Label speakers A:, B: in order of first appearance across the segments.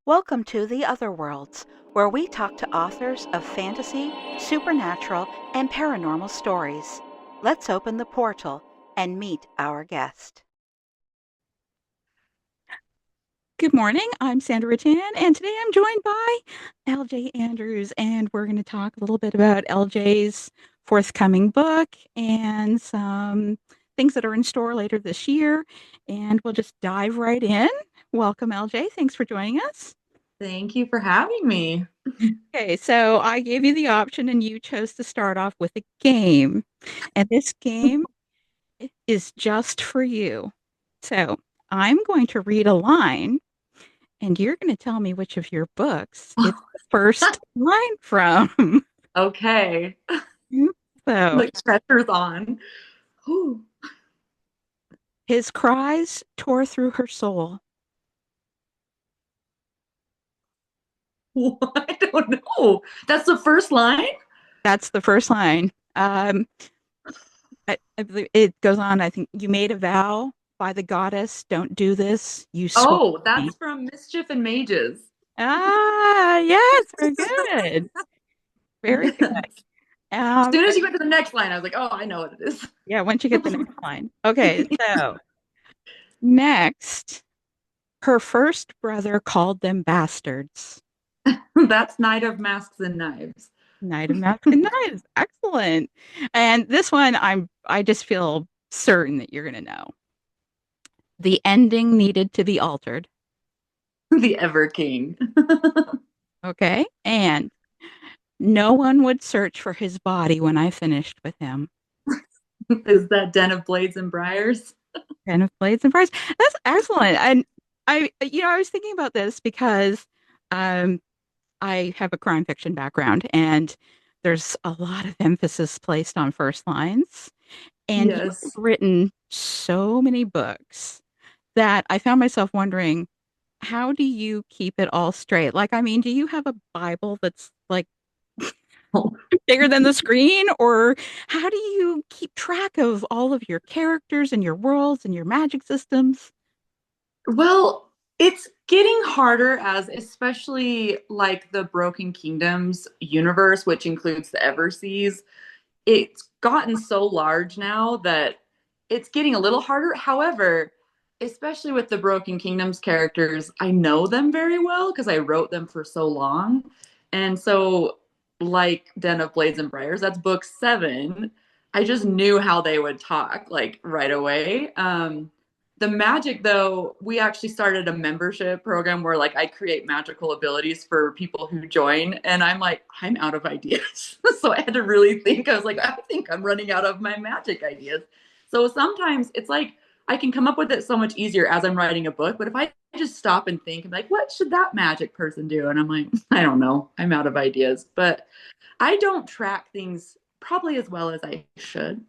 A: Welcome to the Otherworlds, where we talk to authors of fantasy, supernatural, and paranormal stories. Let's open the portal and meet our guest.
B: Good morning. I'm Sandra Ruttan, and today I'm joined by LJ Andrews, and we're going to talk a little bit about LJ's forthcoming book and some things that are in store later this year. And we'll just dive right in. Welcome, LJ. Thanks for joining us.
C: Thank you for having me.
B: Okay, so I gave you the option, and you chose to start off with a game. And this game is just for you. So I'm going to read a line. And you're going to tell me which of your books it's the first line from.
C: Okay.
B: So,
C: The pressure's on. Ooh.
B: his cries tore through her soul.
C: I don't know. That's the first line?
B: That's the first line. I believe it goes on. I think you made a vow by the goddess. Don't do this. You swore
C: Oh,
B: me.
C: that's from Mischief and Mages.
B: Ah, yes, very good. Very good.
C: As
B: Um,
C: soon as you went to the next line, I was like, oh, I know what it is.
B: yeah, once you get the next line. Okay, so next, her first brother called them bastards.
C: That's Night of Masks and Knives.
B: Knight of Masculine Knives. Excellent. And this one I just feel certain that you're gonna know. The ending needed to be altered.
C: The Ever King.
B: Okay. And no one would search for his body when I finished with him.
C: Is that Den of Blades and Briars?
B: Pen of Blades and Fires. That's excellent. And I was thinking about this because um I have a crime fiction background and there's a lot of emphasis placed on first lines. And you've
C: Yes.
B: written so many books that I found myself wondering, how do you keep it all straight? Like, I mean, do you have a Bible that's like bigger than the screen? Or how do you keep track of all of your characters and your worlds and your magic systems?
C: Well, it's getting harder as especially like the Broken Kingdoms universe, which includes the Everseas. It's gotten so large now that it's getting a little harder. However, especially with the Broken Kingdoms characters, I know them very well because I wrote them for so long. And so, like Den of Blades and Briars, that's book 7. I just knew how they would talk like right away. The magic, though, we actually started a membership program where like I create magical abilities for people who join, and I'm like, I'm out of ideas. So I had to really think. I was like, I think I'm running out of my magic ideas. So sometimes it's like I can come up with it so much easier as I'm writing a book. But if I just stop and think, I'm like, what should that magic person do? And I'm like, I don't know. I'm out of ideas. But I don't track things probably as well as I should.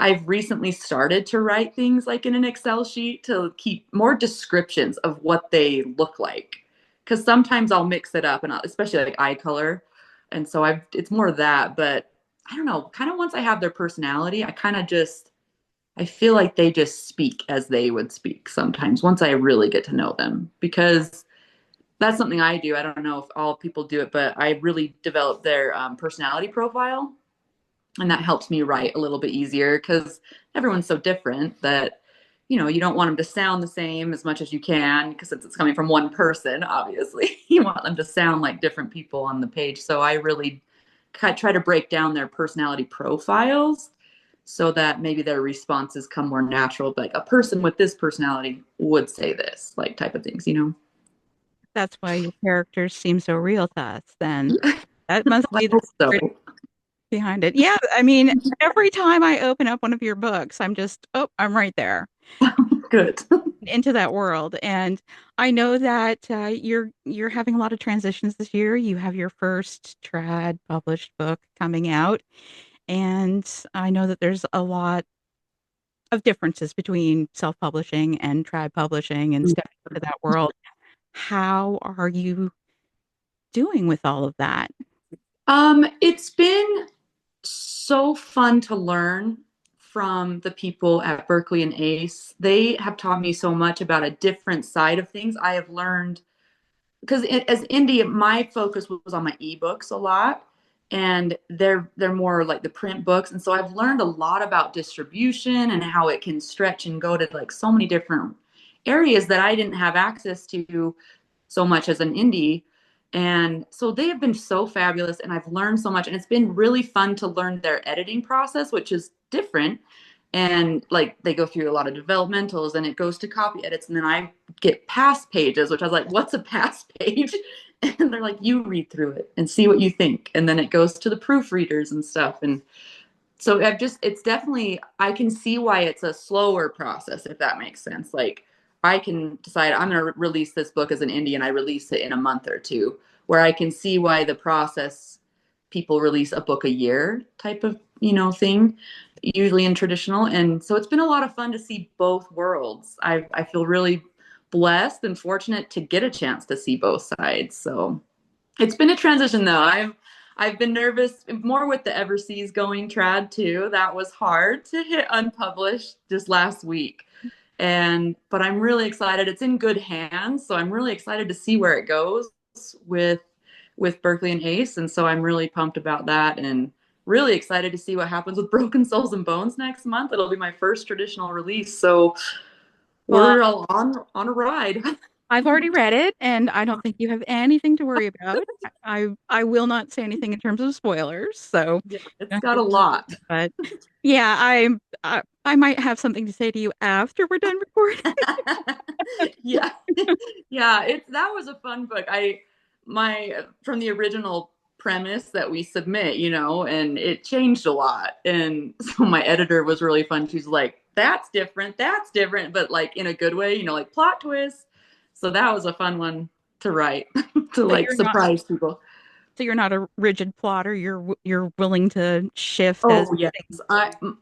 C: I've recently started to write things like in an Excel sheet to keep more descriptions of what they look like. Because sometimes I'll mix it up, and especially like eye color, and so I've it's more of that. But I don't know. Kind of once I have their personality, I kind of just I feel like they just speak as they would speak sometimes. Once I really get to know them, because that's something I do. I don't know if all people do it, but I really develop their personality profile, and that helps me write a little bit easier because everyone's so different that you don't want them to sound the same as much as you can because it's coming from one person. Obviously you want them to sound like different people on the page, so I really try to break down their personality profiles so that maybe their responses come more natural, like a person with this personality would say this, like type of things.
B: That's why your characters seem so real to us, then. That must
C: I
B: be the
C: hope so.
B: secret behind it. Yeah, I mean, every time I open up one of your books, I'm just, oh, I'm right there
C: Good.
B: into that world. And I know that you're having a lot of transitions this year. You have your first trad published book coming out, and I know that there's a lot of differences between self-publishing and trad publishing and stepping into that world. How are you doing with all of that?
C: It's been so fun to learn from the people at Berkeley and Ace. They have taught me so much about a different side of things. I have learned because as indie, my focus was on my ebooks a lot, and they're more like the print books, and so I've learned a lot about distribution and how it can stretch and go to like so many different areas that I didn't have access to so much as an indie. And so they have been so fabulous, and I've learned so much, and it's been really fun to learn their editing process, which is different. And like they go through a lot of developmentals, and it goes to copy edits, and then I get pass pages, which I was like, what's a pass page? And they're like, you read through it and see what you think, and then it goes to the proofreaders and stuff. And so it's definitely, I can see why it's a slower process, if that makes sense. Like I can decide I'm going to release this book as an indie, and I release it in a month or two, where I can see why the process, people release a book a year type of, thing, usually in traditional. And so it's been a lot of fun to see both worlds. I feel really blessed and fortunate to get a chance to see both sides. So it's been a transition though. I've been nervous more with the Everseas going trad too. That was hard to hit unpublished just last week. But I'm really excited. It's in good hands, so I'm really excited to see where it goes with Berkeley and Ace. And so I'm really pumped about that, and really excited to see what happens with Broken Souls and Bones next month. It'll be my first traditional release. So
B: Well,
C: we're all on a ride.
B: I've already read it, and I don't think you have anything to worry about. I will not say anything in terms of spoilers, so
C: Yeah, it's
B: don't
C: got
B: have
C: a
B: to worry.
C: lot.
B: But yeah, I might have something to say to you after we're done recording.
C: Yeah. Yeah, that was a fun book. My from the original premise that we submit, and it changed a lot. And so my editor was really fun. She's like, that's different, but like in a good way, like plot twist. So that was a fun one to write to
B: So
C: like surprise people.
B: you're not a rigid plotter. You're willing to shift as
C: Oh yes,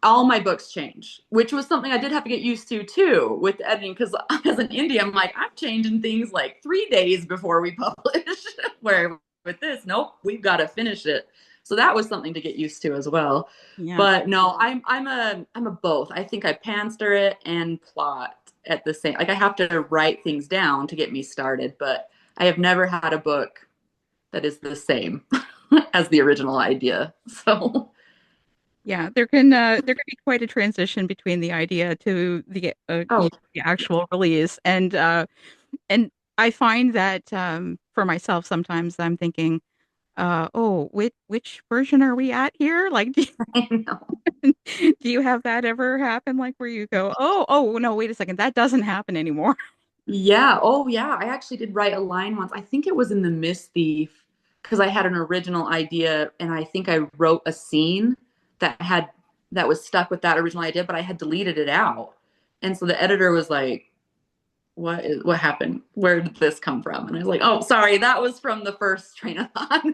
C: all my books change, which was something I did have to get used to too with the editing. Because as an indie, I'm like, I'm changing things like 3 days before we publish. Where with this, nope, we've got to finish it. So that was something to get used to as well.
B: yeah.
C: But no, I'm a both. I think I panster it and plot at the same. Like I have to write things down to get me started, but I have never had a book that is the same as the original idea. So.
B: Yeah, there can be quite a transition between the idea to
C: Oh,
B: the actual release, and I find that for myself sometimes I'm thinking, oh, which version are we at here? Like,
C: I know.
B: do you have that ever happen? Like where you go, oh no, wait a second, that doesn't happen anymore.
C: Yeah. Oh, yeah. I actually did write a line once. I think it was in The Mist Thief because I had an original idea, and I think I wrote a scene that had that was stuck with that original idea, but I had deleted it out. And so the editor was like, what happened? Where did this come from?" And I was like, "Oh, sorry, that was from the first train of thought."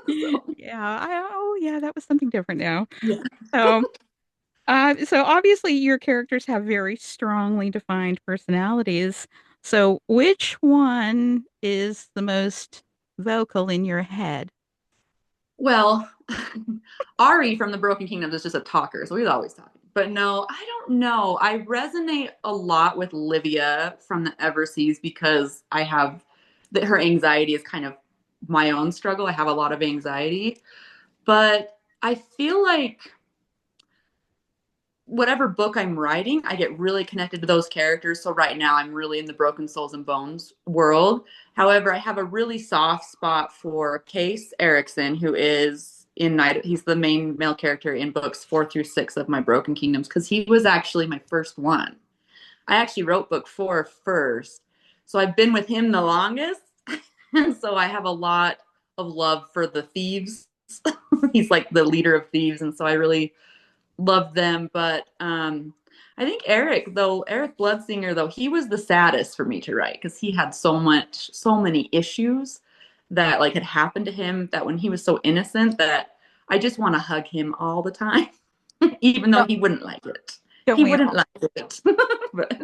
C: So,
B: Yeah, oh yeah, that was something different now.
C: yeah.
B: So. So obviously your characters have very strongly defined personalities. So which one is the most vocal in your head?
C: Well, Ari from the Broken Kingdom is just a talker, so he's always talking. But no, I don't know. I resonate a lot with Livia from the Everseas because I have that her anxiety is kind of my own struggle. I have a lot of anxiety, but I feel like whatever book I'm writing, I get really connected to those characters. So right now I'm really in the Broken Souls and Bones world. However, I have a really soft spot for Case Erickson, who is in Night. He's the main male character in books 4 through 6 of my Broken Kingdoms because he was actually my first one. I actually wrote book 4 first. So I've been with him the longest. And so I have a lot of love for the thieves. He's like the leader of thieves. And so I really love them. But I think Eric Bloodsinger, though, he was the saddest for me to write because he had so many issues that like had happened to him that when he was so innocent that I just want to hug him all the time, even though
B: Don't,
C: he wouldn't like it.
B: don't
C: He
B: we
C: wouldn't
B: all?
C: like it. But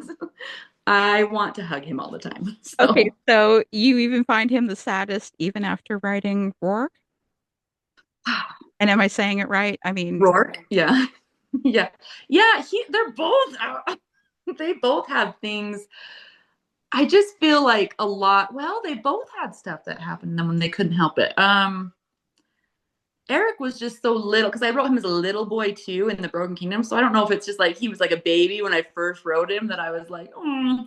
C: I want to hug him all the time.
B: Okay,
C: So
B: so you even find him the saddest even after writing Rourke? And am I saying it right? I mean,
C: Rourke, yeah. Yeah. Yeah, they're both they both have things. I just feel like a lot, well, they both had stuff that happened to them when they couldn't help it. Eric was just so little because I wrote him as a little boy too in the Broken Kingdom. So I don't know if it's just like he was like a baby when I first wrote him that I was like, oh,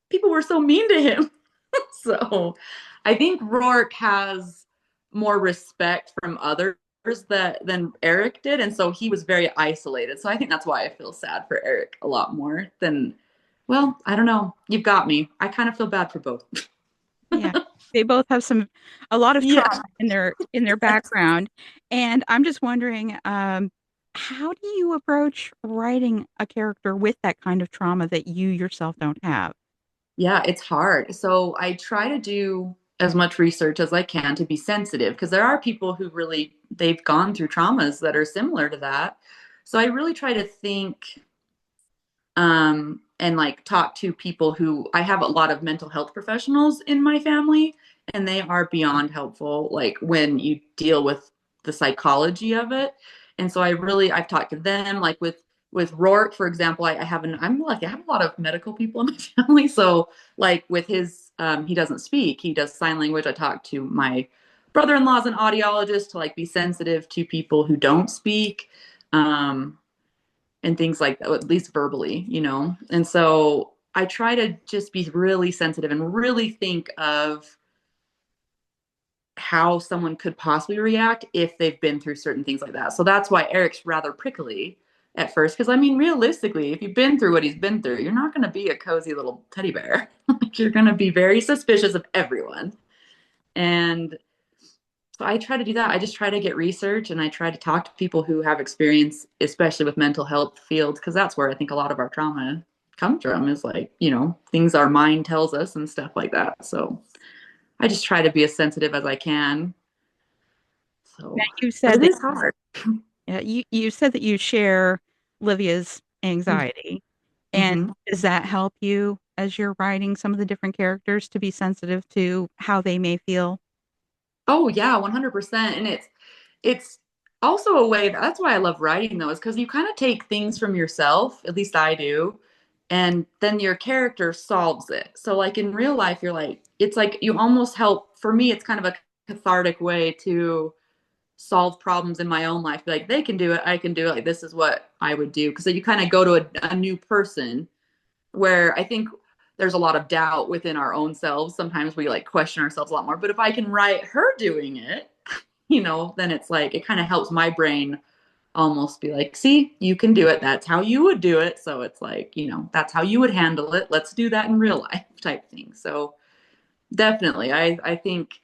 C: people were so mean to him. So I think Rourke has more respect from others than Eric did. And so he was very isolated. So I think that's why I feel sad for Eric a lot more than, well, I don't know. You've got me. I kind of feel bad for both.
B: Yeah. They both have a lot of
C: Yeah.
B: trauma in their background. And I'm just wondering, how do you approach writing a character with that kind of trauma that you yourself don't have?
C: Yeah, it's hard. So I try to do as much research as I can to be sensitive because there are people who really they've gone through traumas that are similar to that. So I really try to think and like talk to people who I have a lot of mental health professionals in my family, and they are beyond helpful, like when you deal with the psychology of it. And so I've talked to them, like with Rourke, for example, I'm lucky, I have a lot of medical people in my family. So like with his he doesn't speak, he does sign language. I talk to my brother-in-law's an audiologist to like be sensitive to people who don't speak. And things like that, at least verbally, you know? And so I try to just be really sensitive and really think of how someone could possibly react if they've been through certain things like that. So that's why Eric's rather prickly at first. Because I mean, realistically, if you've been through what he's been through, you're not going to be a cozy little teddy bear. You're going to be very suspicious of everyone. And so I try to do that. I just try to get research and I try to talk to people who have experience, especially with mental health fields, because that's where I think a lot of our trauma comes from is like, you know, things our mind tells us and stuff like that. So I just try to be as sensitive as I can.
B: Now,
C: So,
B: you
C: but
B: said
C: it
B: that
C: is hard.
B: you said that you share Livia's anxiety, and
C: Mm-hmm.
B: does that help you as you're writing some of the different characters to be sensitive to how they may feel?
C: Oh yeah, 100%. And it's also a way that's why I love writing though, is because you kind of take things from yourself, at least I do, and then your character solves it. So like in real life, you're like, it's like you almost help for me, it's kind of a cathartic way to solve problems in my own life. Be like, they can do it, I can do it. Like this is what I would do. Because you kind of go to a new person where I think there's a lot of doubt within our own selves. Sometimes we like question ourselves a lot more. But if I can write her doing it, you know, then it's like it kind of helps my brain almost be like, see, you can do it. That's how you would do it. So it's like, you know, that's how you would handle it. Let's do that in real life type thing. So definitely, I think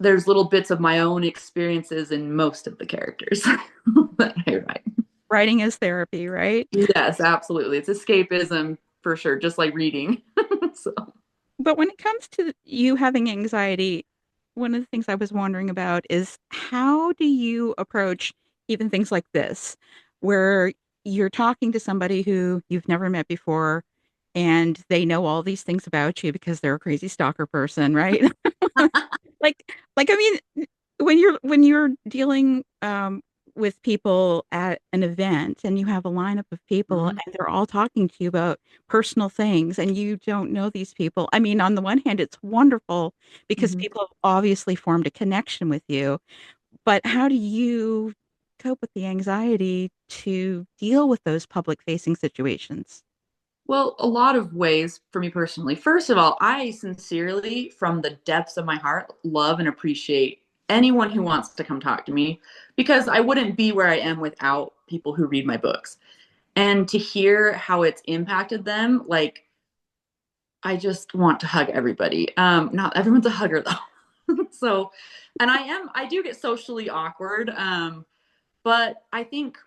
C: there's little bits of my own experiences in most of the characters that I write.
B: Writing is therapy, right?
C: Yes, absolutely. It's escapism for sure, just like reading. So,
B: But when it comes to you having anxiety, one of the things I was wondering about is how do you approach even things like this, where you're talking to somebody who you've never met before and they know all these things about you because they're a crazy stalker person, right? I mean, when you're dealing with people at an event and you have a lineup of people
C: mhm,
B: and they're all talking to you about personal things and you don't know these people. I mean, on the one hand, it's wonderful because
C: mhm.
B: people have obviously formed a connection with you, but how do you cope with the anxiety to deal with those public facing situations?
C: Well, a lot of ways for me personally. First of all, I sincerely, from the depths of my heart, love and appreciate anyone who wants to come talk to me because I wouldn't be where I am without people who read my books. And to hear how it's impacted them, like I just want to hug everybody. Not everyone's a hugger though. So, and I do get socially awkward. But I think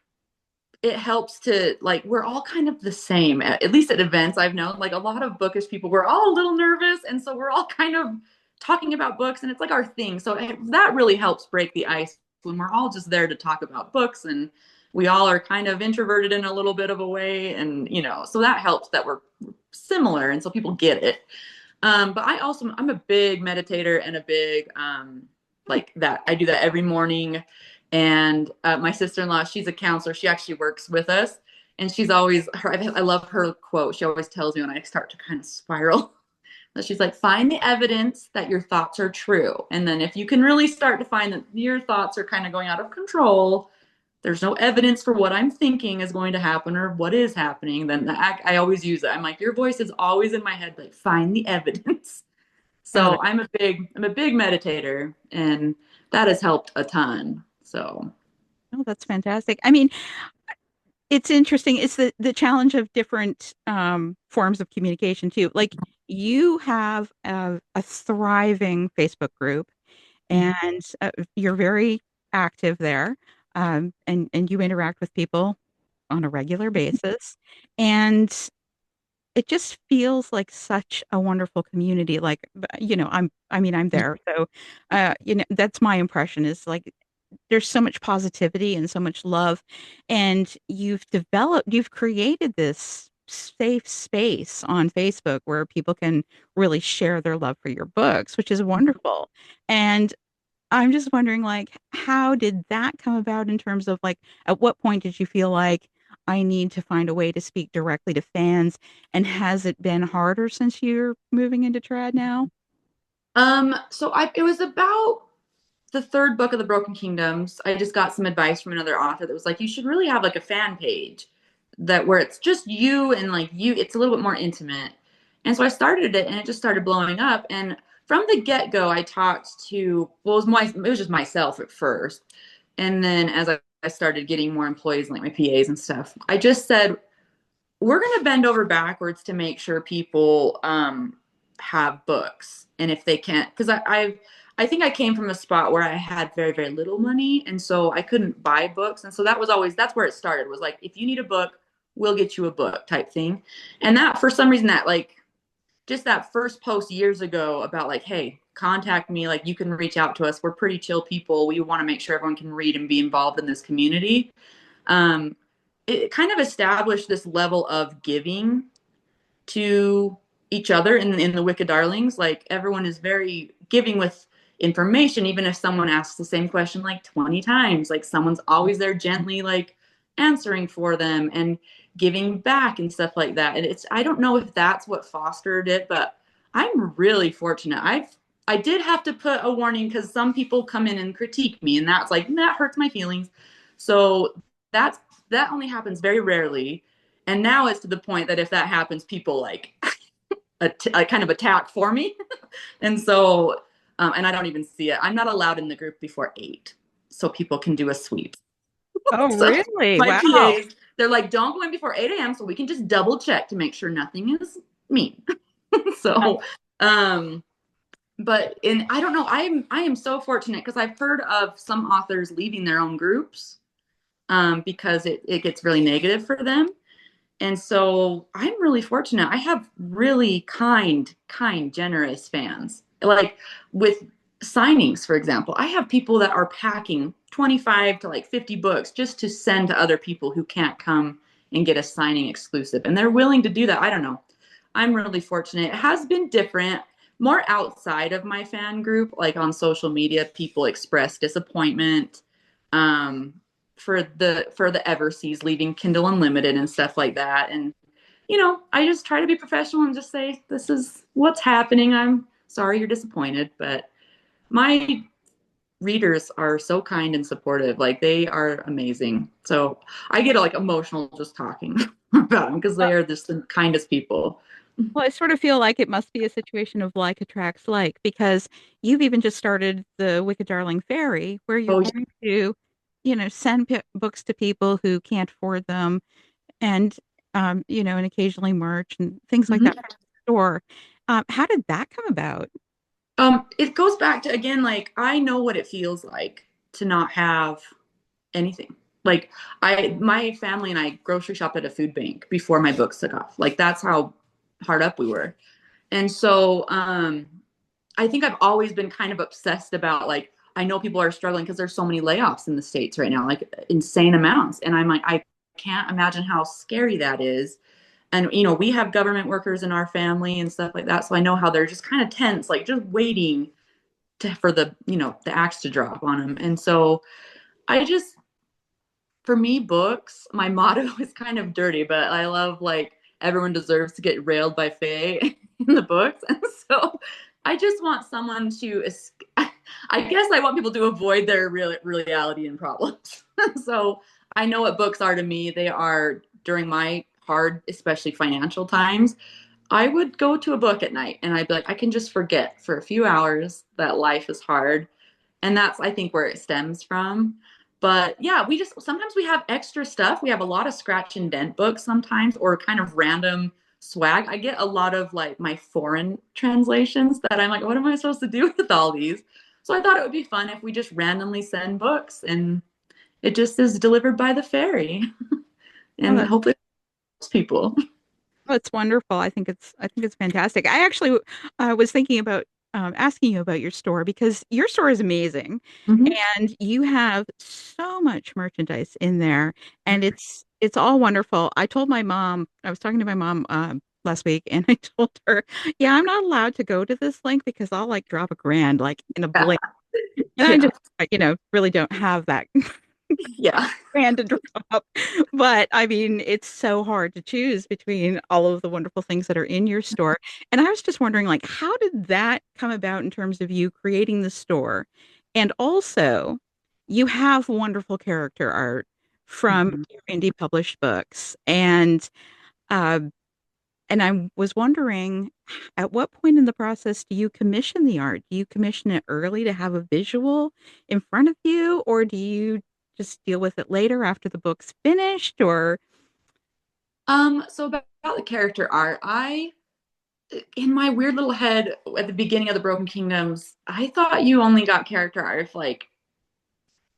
C: it helps to like we're all kind of the same at least at events I've known like a lot of bookish people we're all a little nervous and so we're all kind of talking about books and it's like our thing so that really helps break the ice when we're all just there to talk about books and we all are kind of introverted in a little bit of a way and you know so that helps that we're similar and so people get it but I'm a big meditator and a big like that. I do that every morning. And my sister-in-law, she's a counselor. She actually works with us, and she's always her. I love her quote. She always tells me when I start to kind of spiral. She's like, find the evidence that your thoughts are true. And then if you can really start to find that your thoughts are kind of going out of control, there's no evidence for what I'm thinking is going to happen or what is happening, then I always use it. I'm like, your voice is always in my head, like find the evidence.
B: Oh,
C: So I'm a big meditator, and that has helped a ton. So
B: that's fantastic. I mean, it's interesting. It's the challenge of different forms of communication too. Like you have a thriving Facebook group, and you're very active there, and you interact with people on a regular basis, and it just feels like such a wonderful community. Like, I mean, I'm there, so that's my impression. Is like there's so much positivity and so much love, and you've created this safe space on Facebook where people can really share their love for your books, which is wonderful. And I'm just wondering, like, how did that come about in terms of like, at what point did you feel like I need to find a way to speak directly to fans? And has it been harder since you're moving into trad now?
C: so it was about the third book of the Broken Kingdoms. I just got some advice from another author that was like, you should really have like a fan page that where it's just you and like you, it's a little bit more intimate. And so I started it and it just started blowing up. And from the get-go, I talked to, well, it was just myself at first. And then as I started getting more employees like my PAs and stuff, I just said, we're going to bend over backwards to make sure people have books. And if they can't, because I think I came from a spot where I had very, very little money. And so I couldn't buy books. And so that's where it started, was like, if you need a book, we'll get you a book type thing. And that, for some reason, that like, just that first post years ago about like, hey, contact me, like you can reach out to us. We're pretty chill people. We want to make sure everyone can read and be involved in this community. Um, it kind of established this level of giving to each other in the Wicked Darlings. Like everyone is very giving with information, even if someone asks the same question like 20 times, like someone's always there gently like answering for them and giving back and stuff like that. And I don't know if that's what fostered it, but I'm really fortunate. I did have to put a warning because some people come in and critique me, and that's like, that hurts my feelings. So that's that only happens very rarely. And now it's to the point that if that happens, people like a kind of attack for me. And so, and I don't even see it. I'm not allowed in the group before 8, so people can do a sweep.
B: Oh,
C: So
B: really?
C: my
B: Wow.
C: PAs, they're like, don't go in before 8 a.m. so we can just double check to make sure nothing is mean. So, but I don't know. I am so fortunate because I've heard of some authors leaving their own groups because it gets really negative for them. And so I'm really fortunate. I have really kind, generous fans. Like with signings, for example, I have people that are packing 25 to like 50 books just to send to other people who can't come and get a signing exclusive. And they're willing to do that. I don't know. I'm really fortunate. It has been different, more outside of my fan group, like on social media, people express disappointment. Um, for the Everseas leaving Kindle Unlimited and stuff like that. And I just try to be professional and just say, this is what's happening. I'm sorry you're disappointed, but my readers are so kind and supportive. Like they are amazing. So I get like emotional just talking about them because they are just the kindest people.
B: Well, I sort of feel like it must be a situation of like attracts like, because you've even just started the Wicked Darling Fairy, where you're
C: Oh,
B: going to, send books to people who can't afford them, and and occasionally merch and things like that
C: mhm.
B: from the store. How did that come about?
C: It goes back to, again, like I know what it feels like to not have anything. Like my family and I grocery shopped at a food bank before my books took off. Like that's how hard up we were. And so I think I've always been kind of obsessed about, like, I know people are struggling because there's so many layoffs in the States right now, like insane amounts. And I'm like, I can't imagine how scary that is. And, we have government workers in our family and stuff like that. So I know how they're just kind of tense, like just waiting for the axe to drop on them. And so I just, for me, books, my motto is kind of dirty, but I love like everyone deserves to get railed by Faye. in the books. And so I just want someone to, I guess I want people to avoid their reality and problems. So I know what books are to me. They are during my hard, especially financial times. I would go to a book at night and I'd be like, I can just forget for a few hours that life is hard. And that's, I think, where it stems from. But yeah, we just sometimes we have extra stuff. We have a lot of scratch and dent books sometimes, or kind of random swag. I get a lot of like my foreign translations that I'm like, what am I supposed to do with all these? So I thought it would be fun if we just randomly send books and it just is delivered by the fairy.
B: Oh,
C: And hopefully it helps people.
B: oh, it's wonderful. I think it's fantastic. I actually was thinking about asking you about your store because your store is amazing,
C: Mhm.
B: and you have so much merchandise in there, and it's all wonderful. I told my mom, I was talking to my mom last week, and I told her, yeah, I'm not allowed to go to this link because I'll like drop a grand like in a
C: Yeah.
B: blink, and I
C: Yeah.
B: just really don't have that
C: Yeah.
B: brand to drop. But I mean, it's so hard to choose between all of the wonderful things that are in your store. And I was just wondering, like, how did that come about in terms of you creating the store? And also, you have wonderful character art from
C: Mhm.
B: your indie published books. Uh, and I was wondering, at what point in the process do you commission the art? Do you commission it early to have a visual in front of you, or do you just deal with it later after the book's finished? Or
C: So about the character art, in my weird little head at the beginning of the Broken Kingdoms, I thought you only got character art if like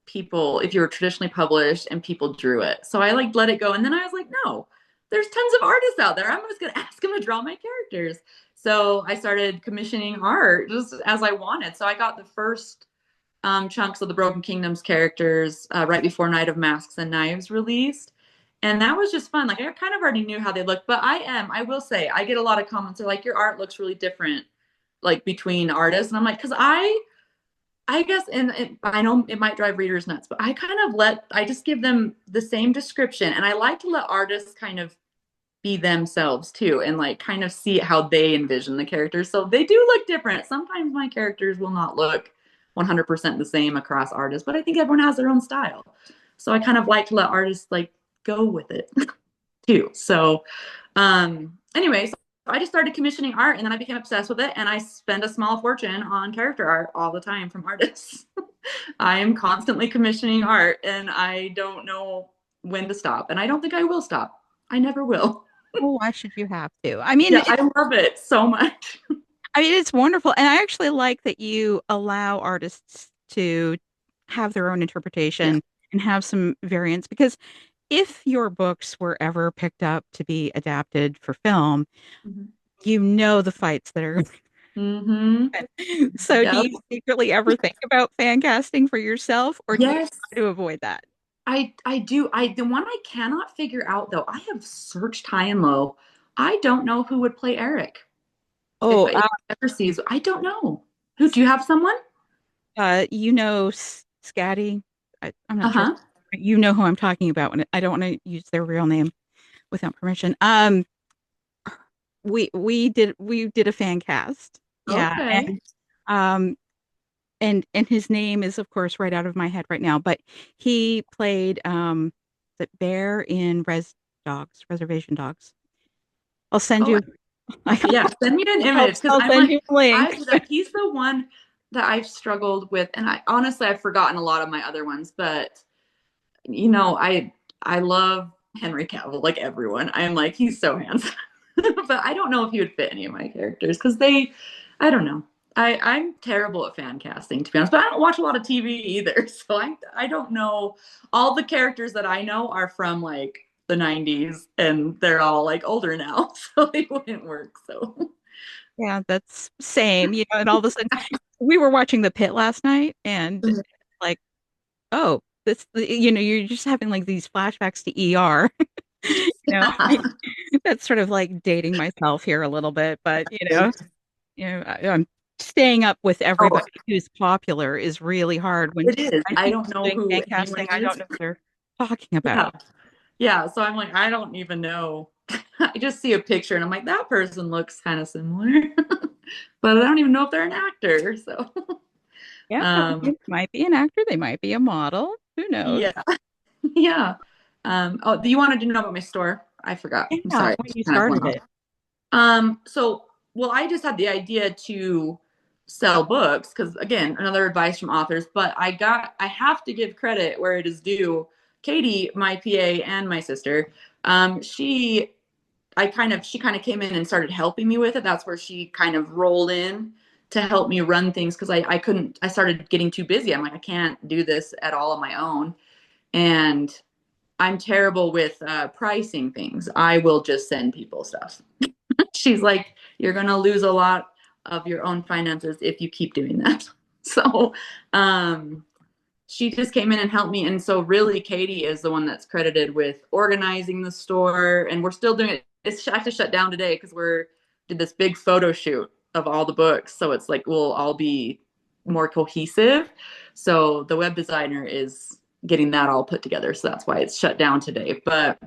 C: people, if you were traditionally published and people drew it. So I like let it go. And then I was like, no, there's tons of artists out there. I'm just going to ask them to draw my characters. So I started commissioning art just as I wanted. So I got the first chunks of the Broken Kingdoms characters right before Night of Masks and Knives released. And that was just fun. Like I kind of already knew how they looked, but I will say, I get a lot of comments. They're like, your art looks really different, like between artists. And I'm like, because I guess, and I know it might drive readers nuts, but I just give them the same description. And I like to let artists kind of be themselves too and like kind of see how they envision the characters. So they do look different. Sometimes my characters will not look 100% the same across artists, but I think everyone has their own style. So I kind of like to let artists like go with it too. So anyway, so I just started commissioning art and then I became obsessed with it and I spend a small fortune on character art all the time from artists. I am constantly commissioning art and I don't know when to stop and I don't think I will stop. I never will.
B: oh, why should you have to? I mean,
C: Yeah, I love it so much.
B: it's wonderful, and I actually like that you allow artists to have their own
C: Yeah.
B: interpretation and have some variants because if your books were ever picked up to be adapted for film,
C: Mhm.
B: you know the fights that are.
C: Mhm.
B: So do
C: Yep.
B: you secretly ever think about fan casting for yourself, or do you
C: Yes,
B: try to avoid that?
C: I do. The one I cannot figure out though, I have searched high and low. I don't know who would play Eric. If
B: Oh,
C: if ever sees, I don't know. Who do you have someone?
B: Scatty. I'm not sure.
C: Uh-huh.
B: You know who I'm talking about when I don't want to use their real name without permission. We did a fan cast. Yeah,
C: Okay.
B: um and his name is of course right out of my head right now, but he played the bear in Reservation Dogs. I'll send
C: Oh,
B: you
C: okay. Yeah. Send me an image because
B: I'll
C: I'm
B: send
C: like,
B: you a link.
C: he's the one that I've struggled with, and I honestly I've forgotten a lot of my other ones, but I love Henry Cavill like everyone. I'm like he's so handsome, but I don't know if he would fit any of my characters because I don't know. I'm terrible at fan casting to be honest, but I don't watch a lot of TV either, so I don't know. All the characters that I know are from like the 90s, and they're all like older now, so they wouldn't work. So
B: Yeah, that's same, and all of a sudden we were watching The Pit last night and like, oh, you're just having like these flashbacks to ER.
C: yeah.
B: That's sort of like dating myself here a little bit, but I'm staying up with
C: Oh,
B: everybody who's popular is really hard when
C: it is.
B: I
C: I
B: see
C: don't
B: people
C: know
B: doing
C: who
B: fan
C: anyone
B: casting. I don't
C: is.
B: know what they're talking
C: Yeah.
B: about.
C: Yeah. So I'm like, I don't even know. I just see a picture and I'm like, that person looks kind of similar, but I don't even know if they're an actor. So,
B: Yeah,
C: um,
B: it might be an actor, they might be a model. Who knows?
C: yeah, yeah. Oh, do you wanted to know about my store? I forgot. I'm
B: Yeah,
C: sorry. I
B: when
C: just
B: you
C: kind of went
B: started
C: off.
B: it.
C: So, well, I just had the idea to sell books because, again, another advice from authors, but I have to give credit where it is due. Katie, my PA, and my sister, she, she kind of came in and started helping me with it. That's where she kind of rolled in to help me run things because I started getting too busy. I'm like, I can't do this at all on my own. And I'm terrible with pricing things. I will just send people stuff. She's like, you're going to lose a lot of your own finances if you keep doing that. So, she just came in and helped me. And so really Katie is the one that's credited with organizing the store. And we're still doing it. I have to shut down today because did this big photo shoot of all the books. So it's like, we'll all be more cohesive. So the web designer is getting that all put together. So that's why it's shut down today. But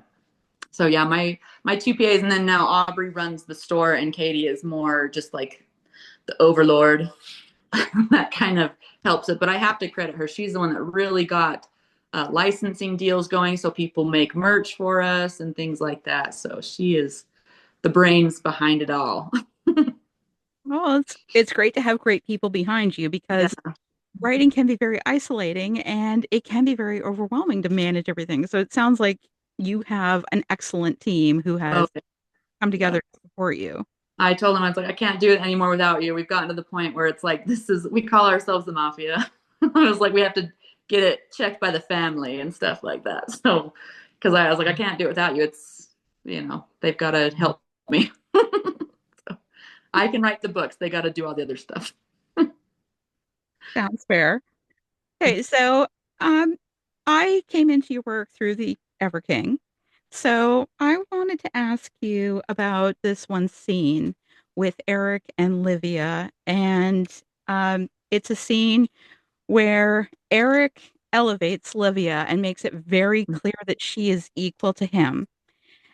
C: so yeah, my two PAs, and then now Aubrey runs the store, and Katie is more just like the overlord. That kind of helps it. But I have to credit her. She's the one that really got licensing deals going, so people make merch for us and things like that. So she is the brains behind it all.
B: Well, it's great to have great people behind you
C: Yeah.
B: because writing can be very isolating and it can be very overwhelming to manage everything. So it sounds like you have an excellent team who
C: Oh
B: has come
C: yeah.
B: together to support you.
C: I told him, I was like, I can't do it anymore without you. We've gotten to the point where it's like, we call ourselves the mafia. I was like, we have to get it checked by the family and stuff like that. So, because I was like, I can't do it without you. It's, they've got to help me. So, I can write the books. They got to do all the other stuff.
B: Sounds fair. Okay, so um, I came into your work through the Ever King. So I wanted to ask you about this one scene with Eric and Livia. And it's a scene where Eric elevates Livia and makes it very clear that she is equal to him.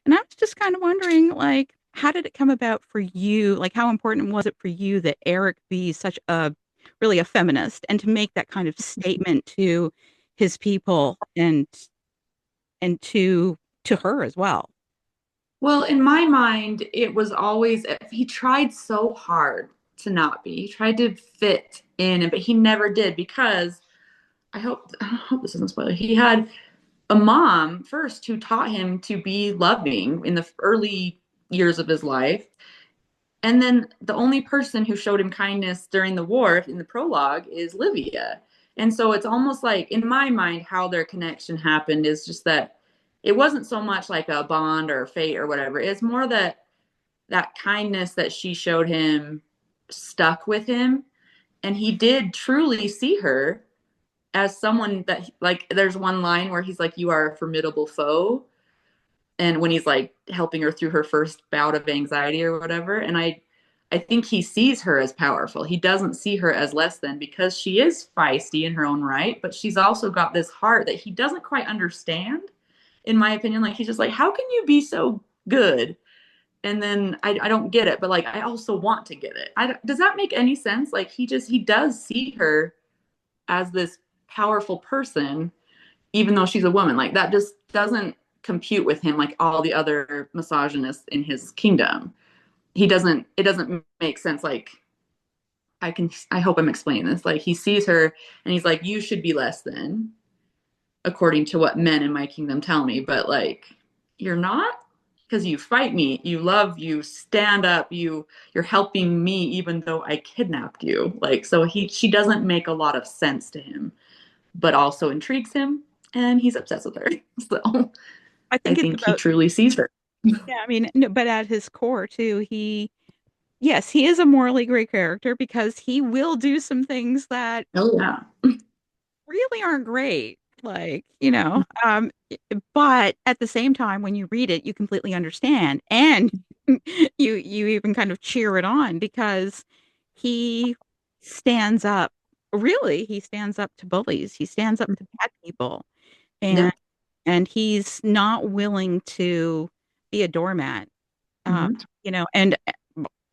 B: And I was just kind of wondering, like, how did it come about for you? Like, how important was it for you that Eric be such a really a feminist and to make that kind of statement to his people and to her as well?
C: Well, in my mind, it was always, he tried so hard to not be. He tried to fit in, but he never did because I hope this isn't spoiler. He had a mom first who taught him to be loving in the early years of his life. And then the only person who showed him kindness during the war in the prologue is Livia. And so it's almost like, in my mind, how their connection happened is just that it wasn't so much like a bond or fate or whatever. It's more that kindness that she showed him stuck with him. And he did truly see her as someone that, like, there's one line where he's like, you are a formidable foe. And when he's like helping her through her first bout of anxiety or whatever. And I think he sees her as powerful. He doesn't see her as less than because she is feisty in her own right, but she's also got this heart that he doesn't quite understand, in my opinion. Like, he's just like, how can you be so good? And then I don't get it, but like, I also want to get it. Does that make any sense? Like, he does see her as this powerful person, even though she's a woman. Like, that just doesn't compute with him like all the other misogynists in his kingdom. It doesn't make sense. Like, I hope I'm explaining this. Like, he sees her and he's like, you should be less than, according to what men in my kingdom tell me. But like, you're not, because you fight me, you love, you stand up, you're helping me even though I kidnapped you. Like, so she doesn't make a lot of sense to him, but also intrigues him, and he's obsessed with her. So
B: I
C: I
B: think it's
C: think he
B: about,
C: truly sees her.
B: yeah, I mean, no, but at his core too, yes, he is a morally great character because he will do some things that
C: Oh yeah.
B: really aren't great. Like, but at the same time, when you read it, you completely understand. And you even kind of cheer it on because he stands up. Really, he stands up to bullies. He stands up to bad people. And
C: Yep.
B: and he's not willing to be a doormat, uh,
C: Mhm.
B: and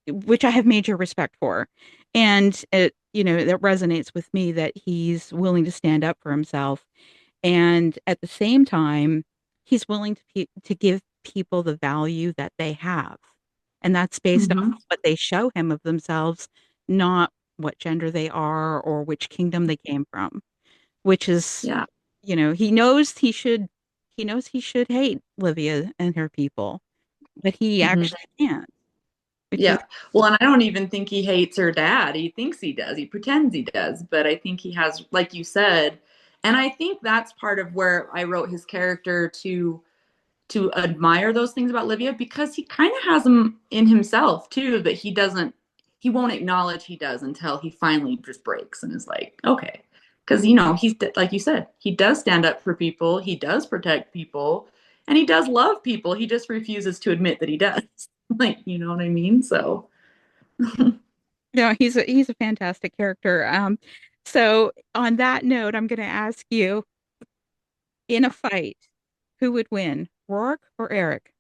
B: which I have major respect for. And that resonates with me that he's willing to stand up for himself. And at the same time, he's willing to give people the value that they have. And that's based off
C: Mhm.
B: of what they show him of themselves, not what gender they are or which kingdom they came from, which is,
C: Yeah.
B: he knows he should hate Livia and her people, but he
C: Mhm.
B: actually can't, which is
C: Yeah. Well, and I don't even think he hates her dad. He thinks he does. He pretends he does, but I think he has, like you said, and I think that's part of where I wrote his character to admire those things about Livia, because he kind of has them in himself too, that he won't acknowledge he does until he finally just breaks and is like, okay. Because, he's like you said, he does stand up for people, he does protect people, and he does love people. He just refuses to admit that he does. Like, you know what I mean? So,
B: no, he's a fantastic character. So on that note, I'm going to ask you, in a fight, who would win, Rourke or Eric?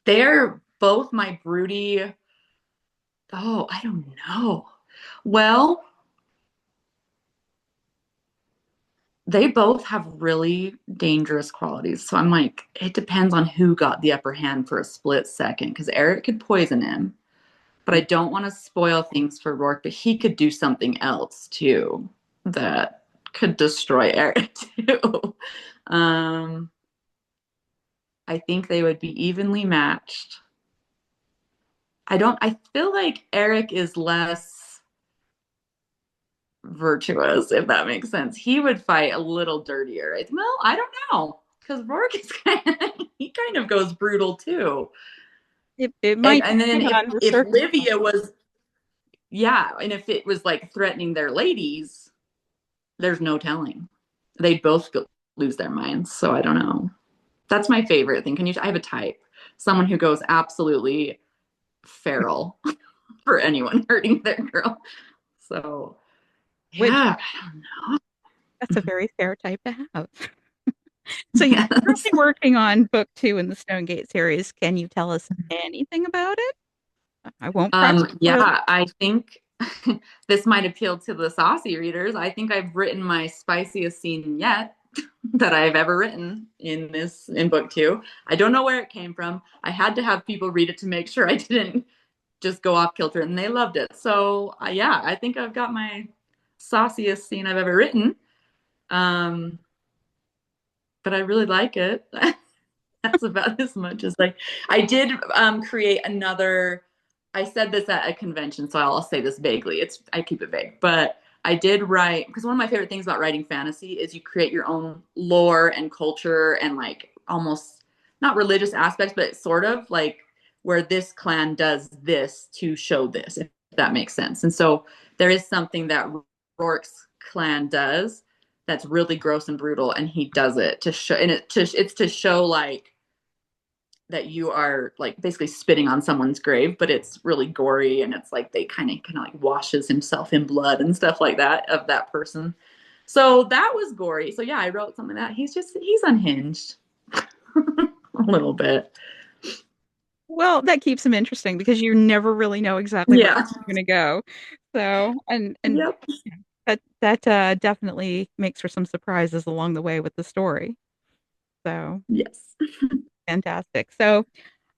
C: they're both my broody. Oh, I don't know. Well, they both have really dangerous qualities. So I'm like, it depends on who got the upper hand for a split second, because Eric could poison him, but I don't want to spoil things for Rourke, but he could do something else too that could destroy Eric too. um, I think they would be evenly matched. I feel like Eric is less virtuous, if that makes sense. He would fight a little dirtier. Well, I don't know, because Rourke is he kind of goes brutal too.
B: It might
C: And then
B: depend
C: if
B: on the
C: if
B: circumstance.
C: Livia was, yeah, and if it was like threatening their ladies, there's no telling. They'd both lose their minds. So I don't know. That's my favorite thing. I have a type, someone who goes absolutely feral for anyone hurting their girl. So
B: Which
C: yeah, I don't
B: that's a
C: know.
B: very fair type to have. So you're
C: Yes.
B: currently working on book 2 in the Stonegate series. Can you tell us anything about it? I won't press you.
C: Yeah, I think this might appeal to the saucy readers. I think I've written my spiciest scene yet that I've ever written in book 2. I don't know where it came from. I had to have people read it to make sure I didn't just go off kilter, and they loved it. So yeah, I think I've got my sauciest scene I've ever written. Um, but I really like it. That's about as much as like I did create another. I said this at a convention, so I'll say this vaguely. I keep it vague, but I did write, because one of my favorite things about writing fantasy is you create your own lore and culture and like almost not religious aspects, but sort of like where this clan does this to show this, if that makes sense. And so there is something that Rourke's clan does that's really gross and brutal, and he does it to show, and it's to show like that you are like basically spitting on someone's grave, but it's really gory, and it's like they kind of like washes himself in blood and stuff like that of that person. So that was gory. So yeah, I wrote something that he's unhinged a little bit.
B: Well, that keeps them interesting because you never really know exactly where
C: Yeah.
B: you're going to go. So, and
C: Yep.
B: that definitely makes for some surprises along the way with the story. So,
C: Yes.
B: fantastic. So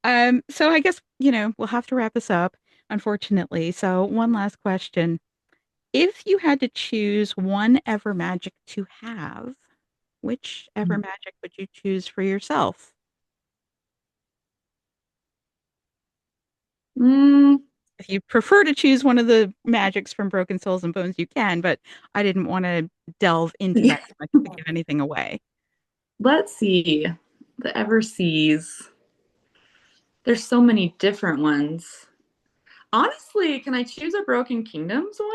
B: I guess, we'll have to wrap this up, unfortunately. So, one last question. If you had to choose one ever magic to have, which ever magic would you choose for yourself?
C: Mm,
B: If you prefer to choose one of the magics from Broken Souls and Bones, you can, but I didn't want to delve into
C: yeah.
B: that too much to give anything away.
C: Let's see. The Everseas. There's so many different ones. Honestly, can I choose a Broken Kingdoms one?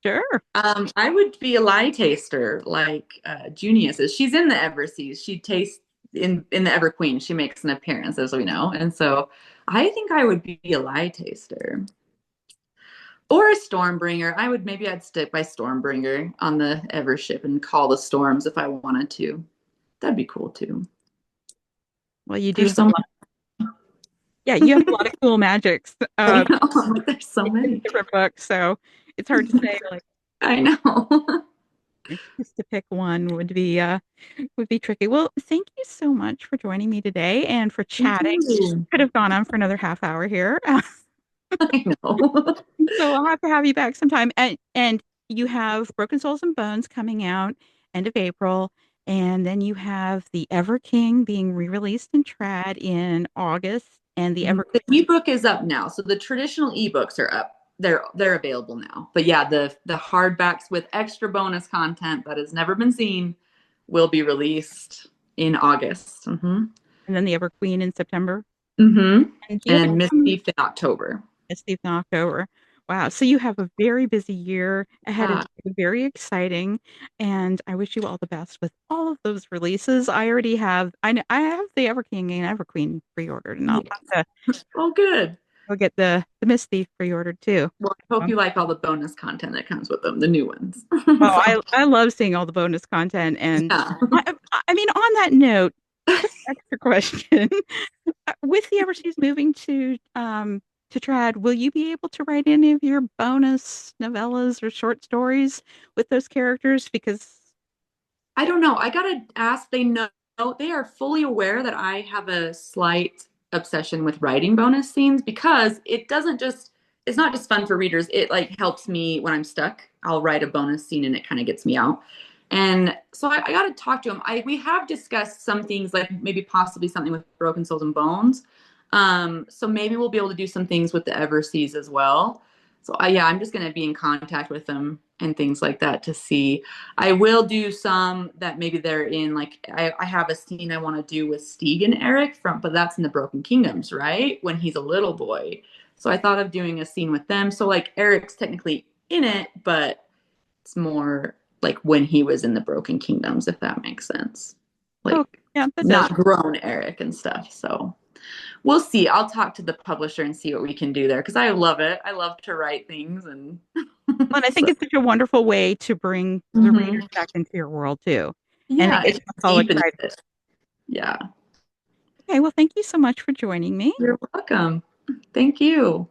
B: Sure.
C: I would be a lie taster like Junius is. She's in the Everseas. She tastes in the Everqueen. She makes an appearance, as we know, and so I think I would be a lie taster or a Stormbringer. I'd stick by Stormbringer on the Evership and call the storms if I wanted to. That'd be cool too.
B: Well, you do
C: There's
B: have
C: so
B: a
C: much.
B: lot. Yeah, you have a lot of cool magics
C: I know. I'm like, there's so
B: in
C: many.
B: different books, so it's hard to say, like,
C: I know.
B: just to pick one would be tricky. Well, thank you so much for joining me today and for
C: Thank
B: chatting.
C: you.
B: Could have gone on for another half hour here.
C: I know.
B: So I'll have to have you back sometime. And you have Broken Souls and Bones coming out end of April, and then you have the Ever King being re-released in Trad in August, and the Ever
C: The ebook is up now. So the traditional ebooks are up. They're available now. But yeah, the hardbacks with extra bonus content that has never been seen will be released in August. Mm-hmm.
B: and then the Ever Queen in September.
C: Mm-hmm.
B: And do you have
C: And Miss
B: any
C: Thief in October.
B: Steve in October? Wow. So you have a very busy year ahead of
C: Yeah.
B: you, very exciting. And I wish you all the best with all of those releases. I already have, I have the Ever King and Ever Queen pre-ordered, and I'll have to
C: Oh, good.
B: go get the Miss Thief pre-ordered too.
C: Well, I hope
B: So,
C: you like all the bonus content that comes with them, the new ones.
B: oh,
C: So,
B: I love seeing all the bonus content. And
C: yeah.
B: I mean, on that note, quick extra question. With the Everseas moving to Trad, will you be able to write any of your bonus novellas or short stories with those characters? Because
C: I don't know. I gotta ask. They know, they are fully aware that I have a slight obsession with writing bonus scenes because it's not just fun for readers. It like helps me when I'm stuck. I'll write a bonus scene and it kind of gets me out. And so I got to talk to him. We have discussed some things like maybe possibly something with Broken Souls and Bones. So maybe we'll be able to do some things with the Everseas as well. So yeah, I'm just going to be in contact with them and things like that to see. I will do some that maybe they're in, like I have a scene I want to do with Stieg and Eric but that's in the Broken Kingdoms, right? When he's a little boy. So I thought of doing a scene with them. So like Eric's technically in it, but it's more like when he was in the Broken Kingdoms, if that makes sense.
B: oh
C: Like
B: yeah, that does.
C: not grown Eric and stuff. So we'll see. I'll talk to the publisher and see what we can do there because I love it. I love to write things and
B: And I think
C: so,
B: it's such a wonderful way to bring the readers back into your world too. And it
C: yeah,
B: gets
C: it
B: us all
C: deepens
B: excited.
C: it. Yeah.
B: Okay, well, thank you so much for joining me.
C: You're welcome. Thank you.